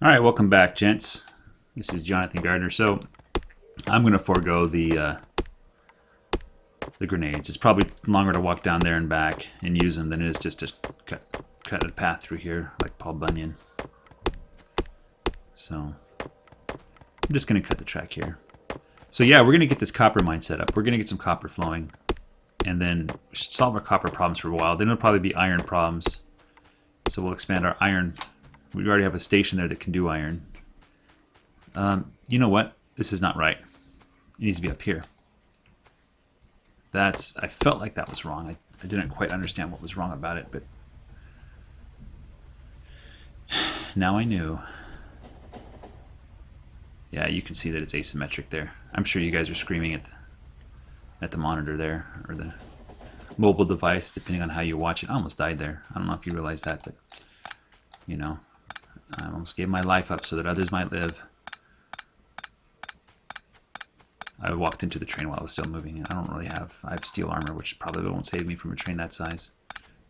All right, welcome back, gents. This is Jonathan Gardner. So I'm going to forego the grenades. It's probably longer to walk down there and back and use them than it is just to cut a path through here like Paul Bunyan. So I'm just going to cut the track here. So yeah, we're going to get this copper mine set up. We're going to get some copper flowing, and then we should solve our copper problems for a while. Then it'll probably be iron problems. So we'll expand our iron. We already have a station there that can do iron. You know what? This is not right. It needs to be up here. I felt like that was wrong. I didn't quite understand what was wrong about it, but now I knew. Yeah, you can see that it's asymmetric there. I'm sure you guys are screaming at the monitor there, or the mobile device, depending on how you watch it. I almost died there. I don't know if you realize that, but you know, I almost gave my life up so that others might live. I walked into the train while it was still moving. I don't really have... I have steel armor, which probably won't save me from a train that size,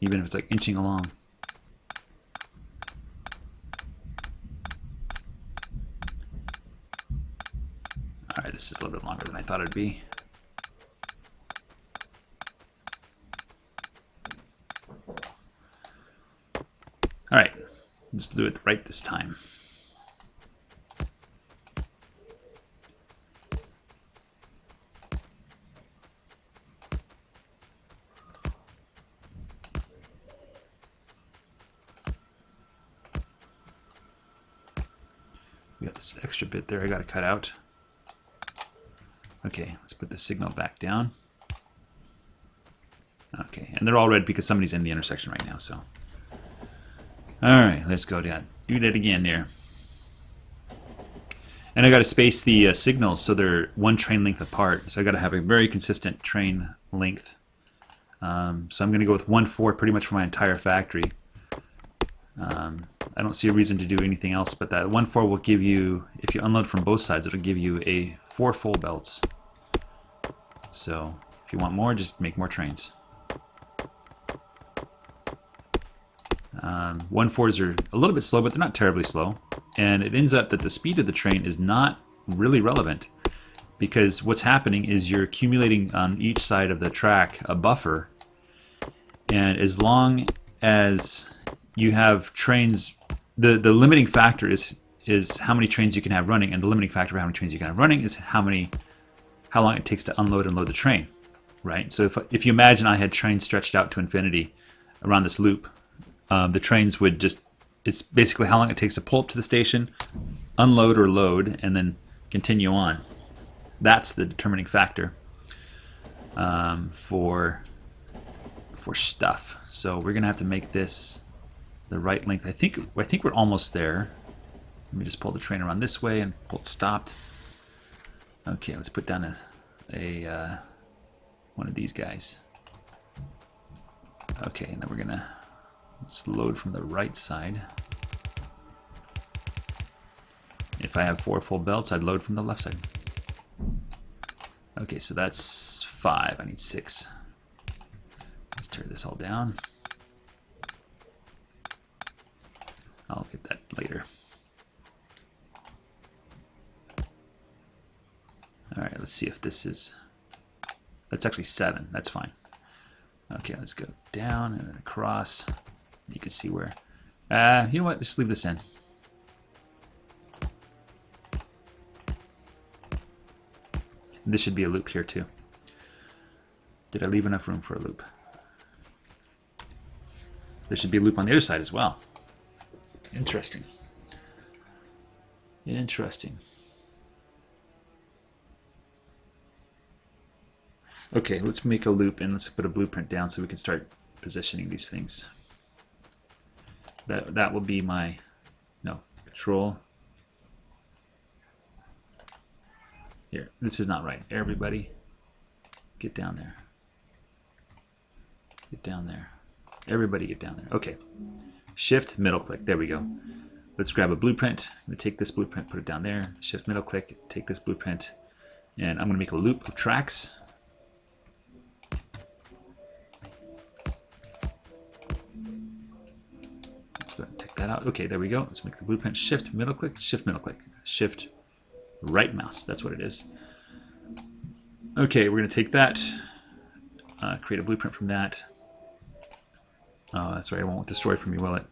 even if it's like inching along. Alright, this is a little bit longer than I thought it'd be. Alright, let's do it right this time. We got this extra bit there I got to cut out. Okay, let's put the signal back down. Okay, and they're all red because somebody's in the intersection right now, so. Alright, let's go down. Do that again there. And I got to space the signals so they're one train length apart. So I got to have a very consistent train length. So I'm going to go with 1/4 pretty much for my entire factory. I don't see a reason to do anything else, but that 1/4 will give you, if you unload from both sides, it'll give you 4 full belts. So if you want more, just make more trains. 1/4s are a little bit slow, but they're not terribly slow. And it ends up that the speed of the train is not really relevant, because what's happening is you're accumulating on each side of the track a buffer, and as long as you have trains, the limiting factor is how many trains you can have running, and the limiting factor for how many trains you can have running is how long it takes to unload and load the train, right? So if you imagine I had trains stretched out to infinity around this loop, the trains would just, it's basically how long it takes to pull up to the station, unload or load, and then continue on. That's the determining factor for stuff. So we're gonna have to make this the right length. I think we're almost there. Let me just pull the train around this way and pull it stopped. Okay, let's put down one of these guys. Okay, and then we're gonna let's load from the right side. If I have 4 full belts, I'd load from the left side. Okay, so that's 5. I need 6. Let's tear this all down. I'll get that later. Alright, let's see if this is... That's actually 7. That's fine. Okay, let's go down and then across. You can see where... you know what? Just leave this in. This should be a loop here too. Did I leave enough room for a loop? There should be a loop on the other side as well. Interesting. Interesting. Okay, let's make a loop and let's put a blueprint down so we can start positioning these things. That will be my control. Here, this is not right. Everybody, get down there. Get down there. Everybody get down there. Okay. Shift, middle click. There we go. Let's grab a blueprint. I'm going to take this blueprint, put it down there. Shift, middle click, take this blueprint, and I'm going to make a loop of tracks. Let's go ahead and take that out. Okay, there we go. Let's make the blueprint. Shift middle click, shift middle click, shift right mouse. That's what it is. Okay, we're going to take that, create a blueprint from that. Oh, that's right. It won't destroy for me, will it?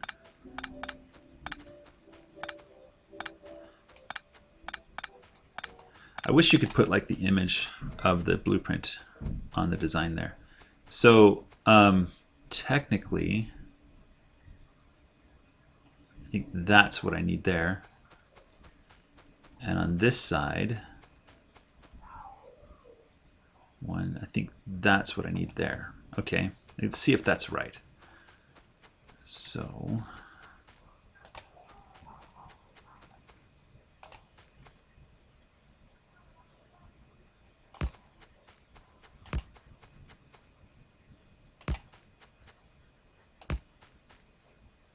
I wish you could put like the image of the blueprint on the design there. So technically, I think that's what I need there. And on this side, I think that's what I need there. Okay, let's see if that's right. So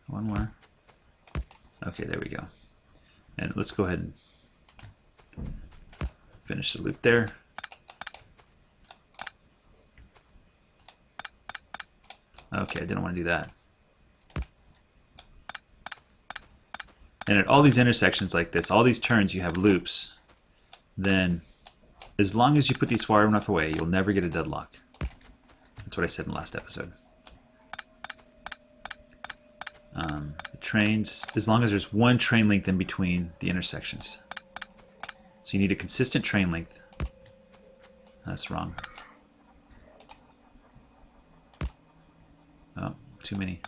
one more. Okay, there we go. And let's go ahead and finish the loop there. Okay, I didn't want to do that. And at all these intersections like this, all these turns, you have loops. Then, as long as you put these far enough away, you'll never get a deadlock. That's what I said in the last episode. The trains, as long as there's one train length in between the intersections. So you need a consistent train length. That's wrong. Oh, too many.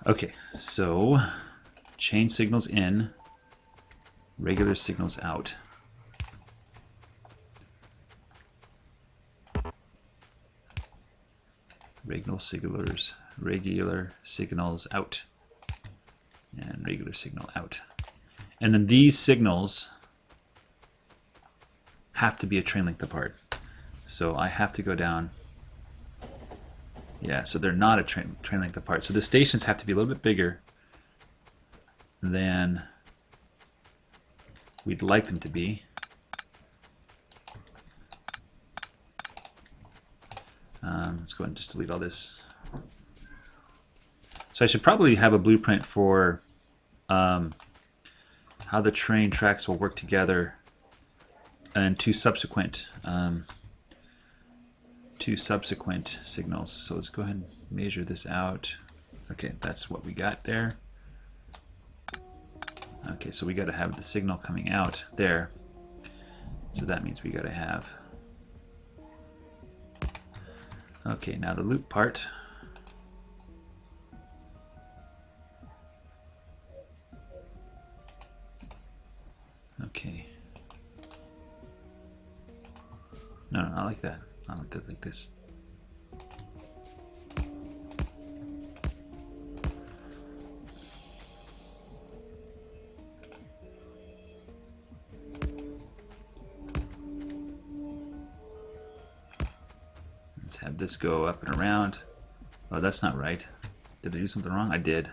Okay, so chain signals in, regular signals out. Regular signals out, and regular signal out. And then these signals have to be a train length apart. So I have to go down. Yeah, so they're not a train length apart. So the stations have to be a little bit bigger than we'd like them to be. Let's go ahead and just delete all this. So I should probably have a blueprint for how the train tracks will work together and two subsequent signals. So let's go ahead and measure this out. Okay, that's what we got there. Okay, so we got to have the signal coming out there. So that means we got to have. Okay, now the loop part. Okay. No, not like that. Not like that, like this. Let's have this go up and around. Oh, that's not right. Did I do something wrong? I did.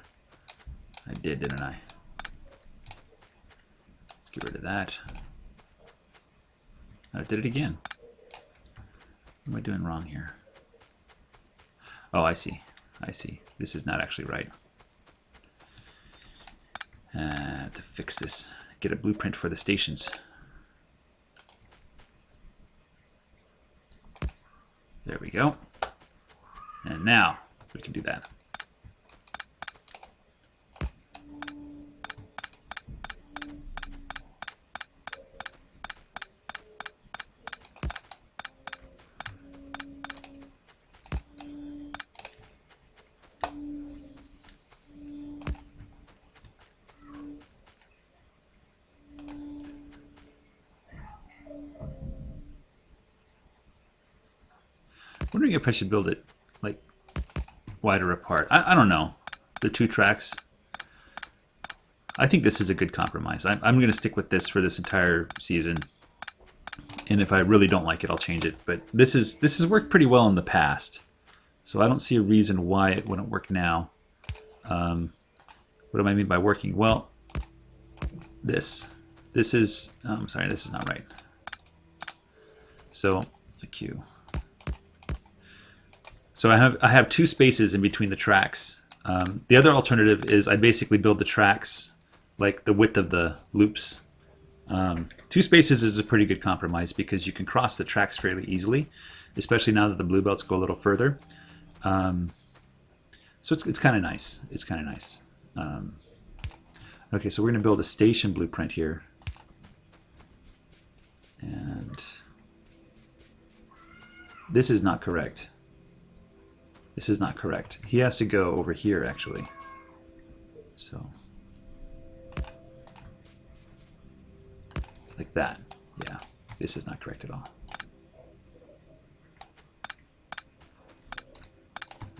I did, didn't I? Let's get rid of that. I did it again. What am I doing wrong here? Oh, I see. I see. This is not actually right. I have to fix this. Get a blueprint for the stations. There we go. And now we can do that. Wondering if I should build it like wider apart. I don't know. The two tracks. I think this is a good compromise. I'm going to stick with this for this entire season. And if I really don't like it, I'll change it. But this has worked pretty well in the past. So I don't see a reason why it wouldn't work now. What do I mean by working? Well, this is, sorry, this is not right. So, a Q. So I have two spaces in between the tracks. The other alternative is I basically build the tracks like the width of the loops. Two spaces is a pretty good compromise because you can cross the tracks fairly easily, especially now that the blue belts go a little further. So it's kind of nice. It's kind of nice. Okay, so we're going to build a station blueprint here. And this is not correct. This is not correct. He has to go over here, actually. So, like that. Yeah, this is not correct at all.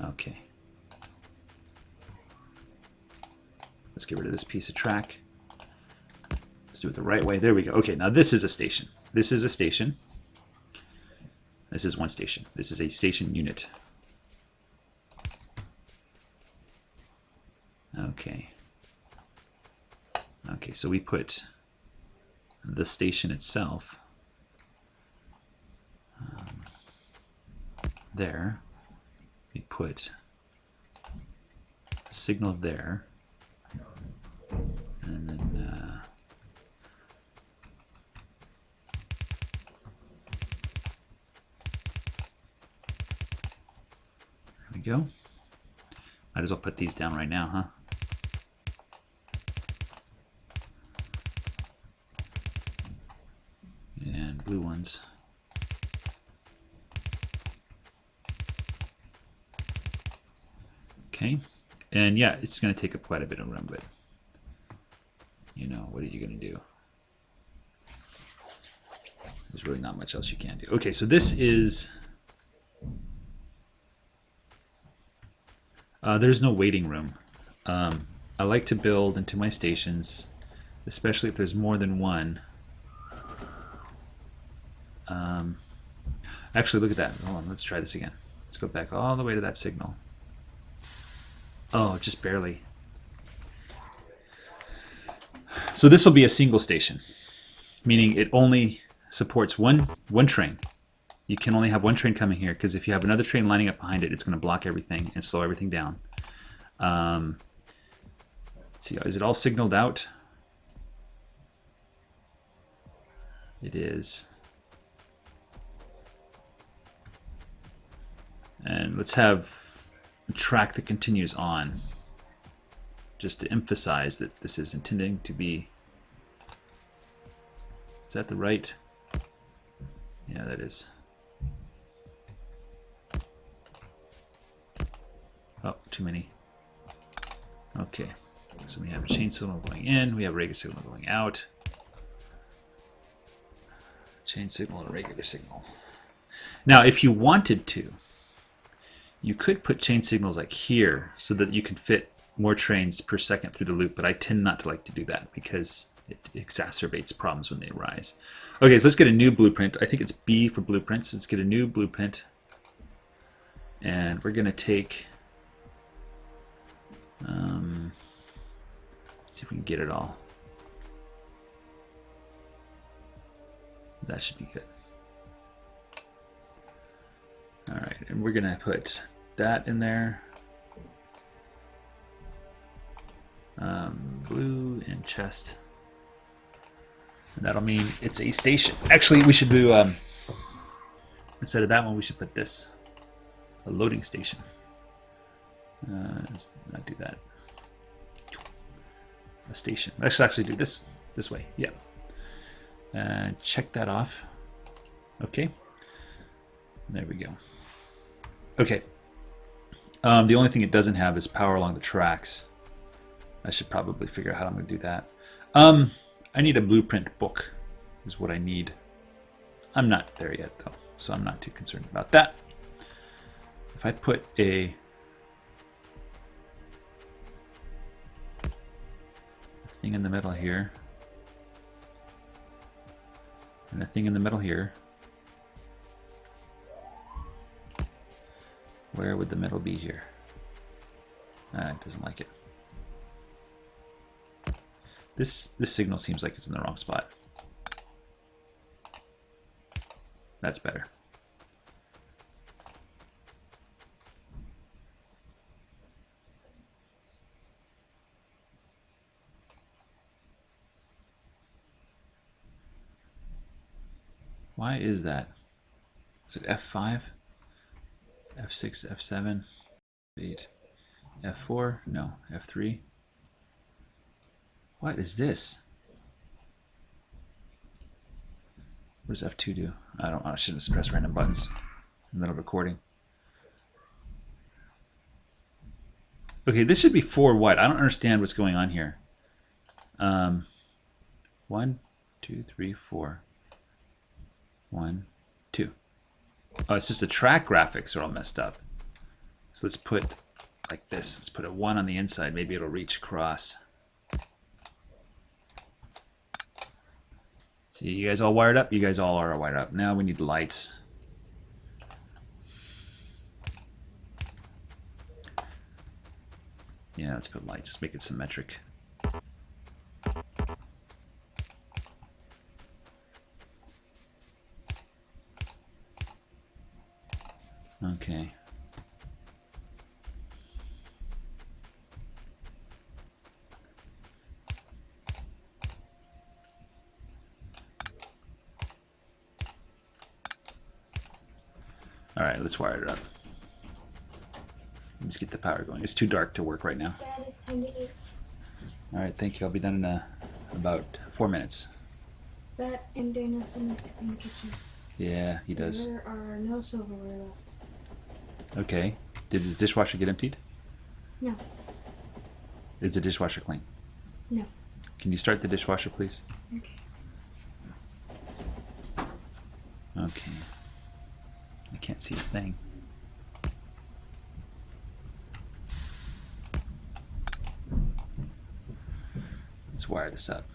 Okay. Let's get rid of this piece of track. Let's do it the right way. There we go. Okay, now this is a station. This is a station. This is one station. This is a station unit. Okay. Okay, so we put the station itself there. We put a signal there. And then there we go. Might as well put these down right now, huh? And blue ones. Okay. And yeah, it's going to take up quite a bit of room, but you know, what are you going to do? There's really not much else you can do. Okay, so this is... there's no waiting room. I like to build into my stations, especially if there's more than one. Actually, look at that. Hold on, let's try this again. Let's go back all the way to that signal. Oh, just barely. So this will be a single station, meaning it only supports one train. You can only have one train coming here because if you have another train lining up behind it, it's going to block everything and slow everything down. Let's see, is it all signaled out? It is. And let's have a track that continues on, just to emphasize that this is intending to be... Is that the right? Yeah, that is. Oh, too many. Okay, so we have a chain signal going in, we have a regular signal going out. Chain signal and a regular signal. Now, if you wanted to, you could put chain signals like here so that you can fit more trains per second through the loop, but I tend not to like to do that because it exacerbates problems when they arise. Okay, so let's get a new blueprint. I think it's B for blueprints. Let's get a new blueprint. And we're going to take... let's see if we can get it all. That should be good. All right, and we're going to put that in there. Blue and chest. And that'll mean it's a station. Actually, we should do, instead of that one, we should put this, a loading station. Let's not do that. A station. Let's actually do this way. Yeah. Check that off. Okay. There we go. Okay. The only thing it doesn't have is power along the tracks. I should probably figure out how I'm going to do that. I need a blueprint book is what I need. I'm not there yet though, so I'm not too concerned about that. If I put a thing in the middle here, and a thing in the middle here, where would the middle be here? It doesn't like it. This signal seems like it's in the wrong spot. That's better. Why is that? Is it F5? F6, F7, 8, F4? No, F3. What is this? What does F2 do? I shouldn't have pressed random buttons in the middle of recording. Okay, this should be 4 wide. I don't understand what's going on here. 1, 2, 3, 4. 1, 2. Oh, it's just the track graphics are all messed up. So let's put like this. Let's put a 1 on the inside. Maybe it'll reach across. See, you guys all wired up? You guys all are wired up. Now we need lights. Yeah, let's put lights. Let's make it symmetric. Okay. All right, let's wire it up. Let's get the power going. It's too dark to work right now. Dad, it's time to eat. All right, thank you. I'll be done in about 4 minutes. That and Daniel still needs to clean the kitchen. Yeah, he does. There are no silverware left. Okay. Did the dishwasher get emptied? No. Is the dishwasher clean? No. Can you start the dishwasher, please? Okay. Okay. I can't see a thing. Let's wire this up.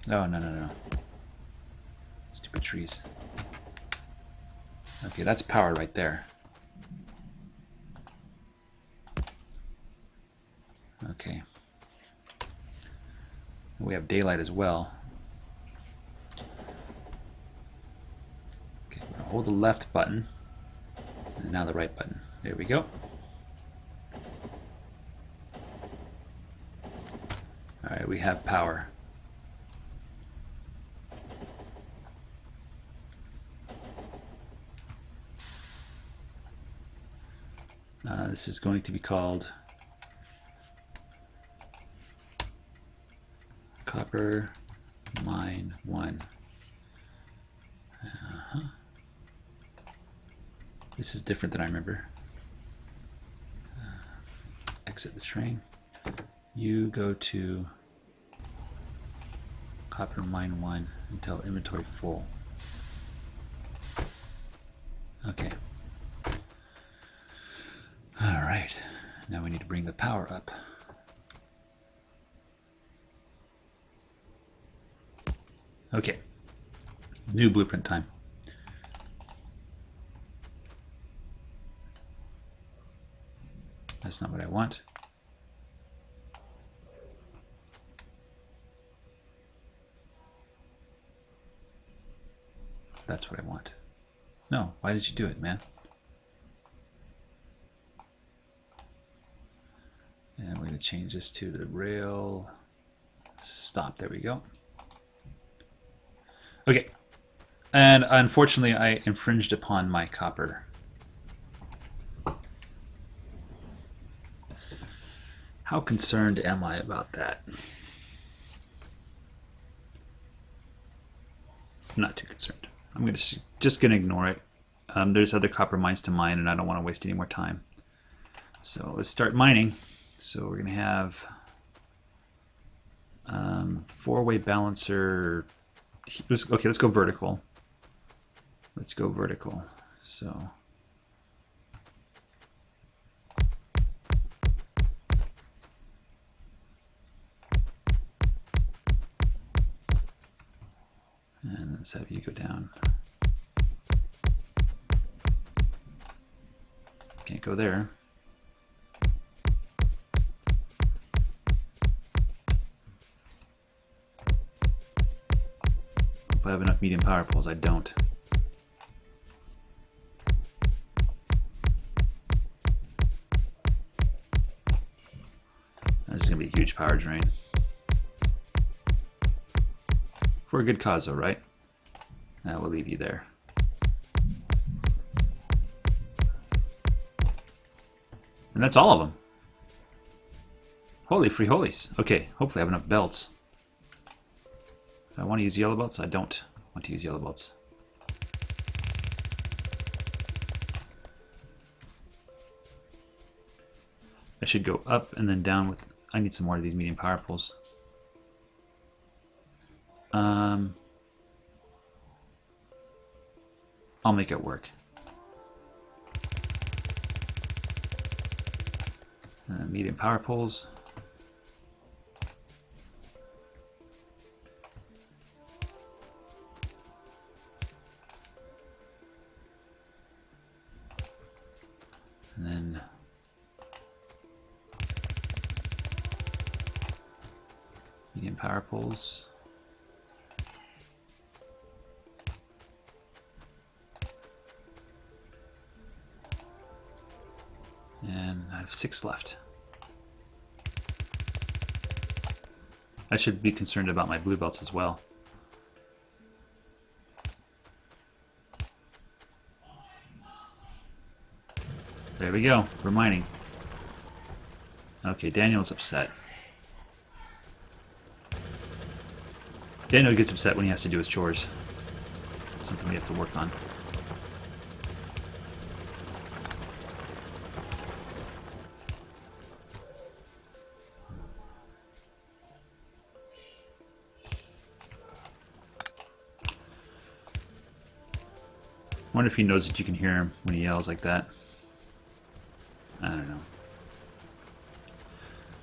Oh, no. Stupid trees. Okay, that's power right there. Okay. We have daylight as well. Okay, we're gonna hold the left button, and now the right button. There we go. All right, we have power. This is going to be called Copper Mine 1. This is different than I remember. Exit the train. You go to Copper Mine 1 until inventory full. Okay. All right. Now we need to bring the power up. Okay. New blueprint time. That's not what I want. That's what I want. No, why did you do it, man? And we're going to change this to the rail stop. There we go. Okay. And unfortunately, I infringed upon my copper. How concerned am I about that? I'm not too concerned. I'm just going to ignore it. There's other copper mines to mine, and I don't want to waste any more time. So let's start mining. So we're going to have 4-way balancer. Okay, let's go vertical. Let's go vertical. So and let's have you go down. Can't go there. Hope I have enough medium power poles. I don't. This is going to be a huge power drain. For a good cause, though, right? We'll leave you there. And that's all of them. Holy free holies. Okay, hopefully I have enough belts. If I want to use yellow belts, I don't want to use yellow belts. I should go up and then down with... I need some more of these medium power poles. I'll make it work. Medium power poles. And then medium power poles. And I have 6 left. I should be concerned about my blue belts as well. There we go. We're mining. Okay, Daniel's upset. Daniel gets upset when he has to do his chores. Something we have to work on. I wonder if he knows that you can hear him when he yells like that. I don't know.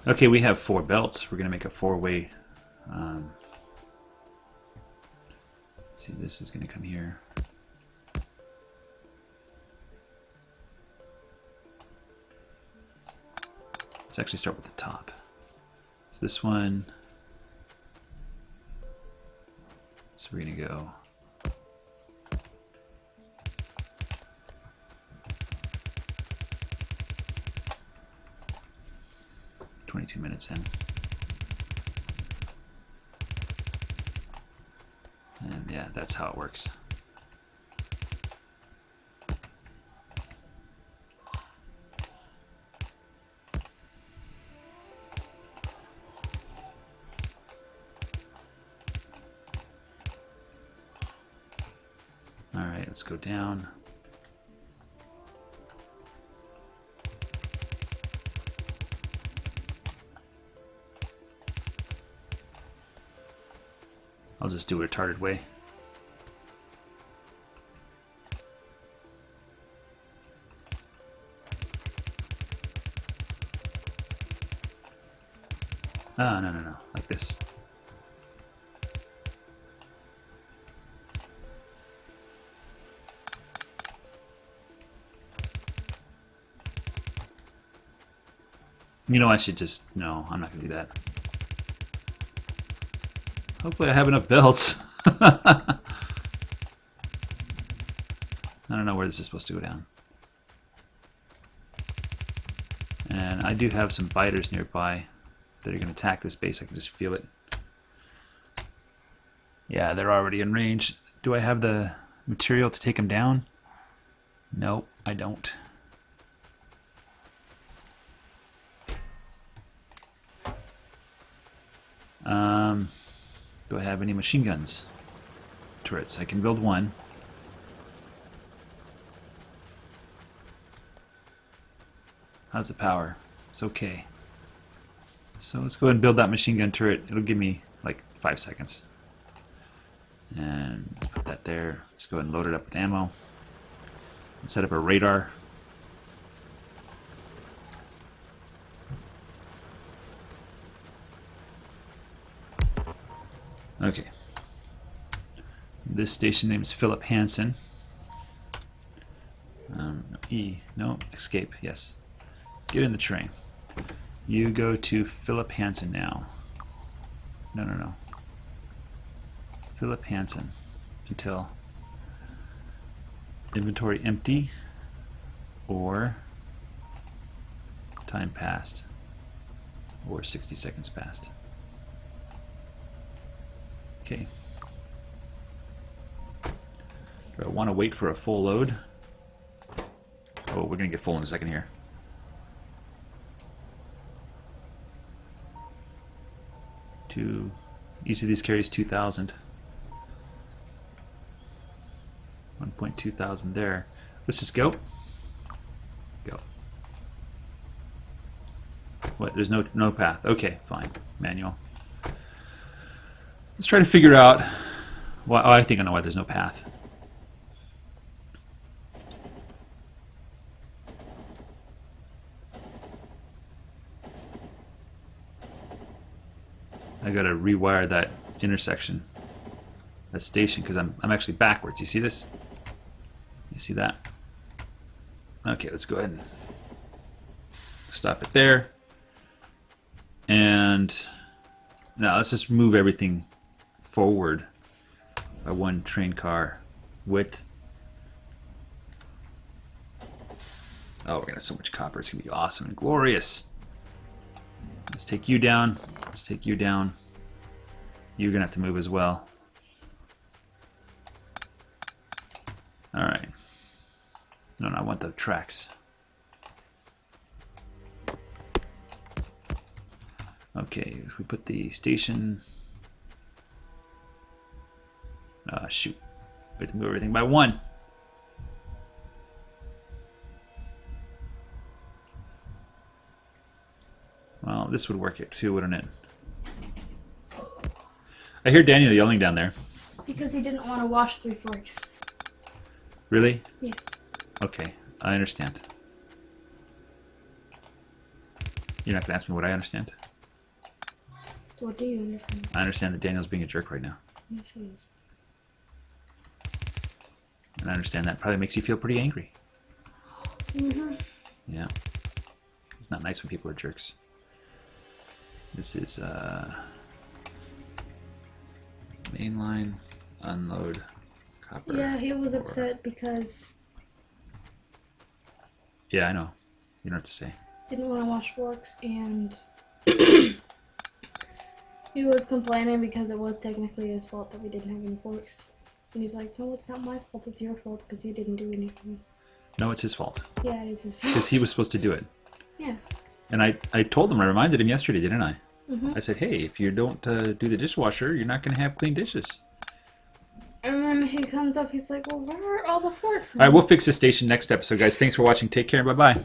Okay, we have 4 belts. We're going to make a 4-way. See, this is going to come here. Let's actually start with the top. So this one. So we're going to go. 22 minutes in. And yeah, that's how it works. All right, let's go down. I'll just do it a retarded way. Ah, no, like this. You know, I should just... No, I'm not going to do that. Hopefully I have enough belts. I don't know where this is supposed to go down. And I do have some biters nearby that are going to attack this base. I can just feel it. Yeah, they're already in range. Do I have the material to take them down? Nope, I don't. Do I have any machine guns? Turrets. I can build one. How's the power? It's okay. So let's go ahead and build that machine gun turret. It'll give me like 5 seconds. And put that there. Let's go ahead and load it up with ammo. And set up a radar. Okay. This station name is Philip Hansen. No, escape, yes. Get in the train. You go to Philip Hansen now. No. Philip Hansen until inventory empty or time passed or 60 seconds passed. Okay, I want to wait for a full load. Oh, we're going to get full in a second here. Each of these carries 2,000. 1.2 thousand there. Let's just go. Go. What? There's no path. Okay, fine. Manual. Let's try to figure out why. Oh, I think I know why there's no path. I gotta rewire that intersection, that station, because I'm actually backwards. You see this? You see that? Okay, let's go ahead and stop it there. And now let's just move everything forward by one train car width. Oh, we're gonna have so much copper. It's gonna be awesome and glorious. Let's take you down. Let's take you down. You're gonna have to move as well. All right. No, I want the tracks. Okay, if we put the station. Shoot. We have to move everything by one. Well, this would work too, wouldn't it? I hear Daniel yelling down there. Because he didn't want to wash 3 forks. Really? Yes. Okay, I understand. You're not going to ask me what I understand? What do you understand? I understand that Daniel's being a jerk right now. Yes, he is. And I understand that probably makes you feel pretty angry. Mm-hmm. Yeah. It's not nice when people are jerks. This is mainline unload copper. Yeah, he was upset because Yeah, I know. You don't have to say. didn't want to wash forks, and he was complaining because it was technically his fault that we didn't have any forks. And he's like, no, it's not my fault, it's your fault because you didn't do anything. No, it's his fault. Yeah, it is his fault. Because he was supposed to do it. Yeah. And I told him, I reminded him yesterday, didn't I? Mm-hmm. I said, hey, if you don't do the dishwasher, you're not going to have clean dishes. And then he comes up, he's like, well, where are all the forks? All right, we'll fix this station next episode, guys. Thanks for watching. Take care. Bye-bye.